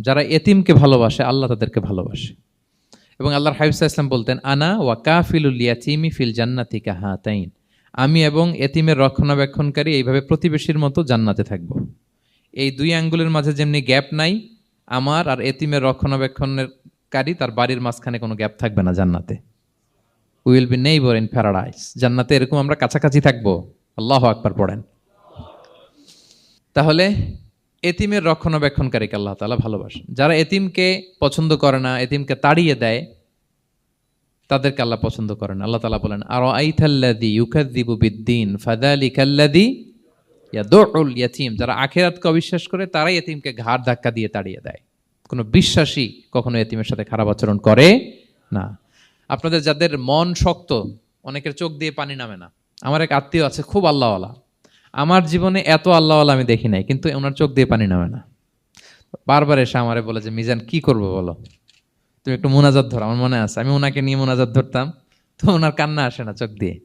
যারা এতিমকে ভালোবাসে আল্লাহ তাদেরকে ভালোবাসে। এবং আল্লাহর হাবিব সাল্লাল্লাহু আলাইহি ওয়াসাল্লাম বলতেন, আনা ওয়া কাফিলুল ইয়াতীমি ফিল জান্নাতি কাহাতাইন, আমি এবং এতিমের রক্ষণাবেক্ষণকারী এইভাবে প্রতিবেশীর মতো জান্নাতে থাকব। এই দুই আঙ্গুলের মাঝে যেমনি গ্যাপ নাই, আমার আর এতিমের রক্ষণাবেক্ষণকারী তার বাড়ির মাঝখানে কোনো গ্যাপ থাকবে না জান্নাতে। We will be neighbour in paradise. জান্নাতে এরকম আমরা কাছাকাছি থাকবো। আল্লাহু আকবার পড়েন। তাহলে এতিমের রক্ষণাবেক্ষণকারীকে আল্লাহ তাআলা ভালোবাসেন। যারা এতিমকে পছন্দ করে না, এতিমকে তাড়িয়ে দেয়, তাদেরকে আল্লাহ পছন্দ করেন। আল্লাহ তাআলা বলেন, আরাআইতাল্লাযী ইউকাযযিবু বিদ্দীন ফাযালিকাল্লাযী ইয়াদুউল ইয়াতীম। যারা আখিরাতকে অবিশ্বাস করে তারাই এতিমকে ঘাড় ধাক্কা দিয়ে তাড়িয়ে দেয়। কোনো বিশ্বাসী কখনো এতিমের সাথে খারাপ আচরণ করে না। আপনাদের যাদের মন শক্ত, অনেকের চোখ দিয়ে পানি নামে না। আমার এক আত্মীয় আছে খুব আল্লাহওয়ালা, আমার জীবনে এত আল্লাহওয়ালা আমি দেখি নাই, কিন্তু ওনার চোখ দিয়ে পানি নামে না। বারবার এসে আমারে বলে যে, মিজান কি করবো বলো, তুমি একটু মোনাজাত ধরো। আমার মনে আছে আমি ওনাকে নিয়ে মোনাজাত ধরতাম, তো ওনার কান্না আসে না চোখ দিয়ে।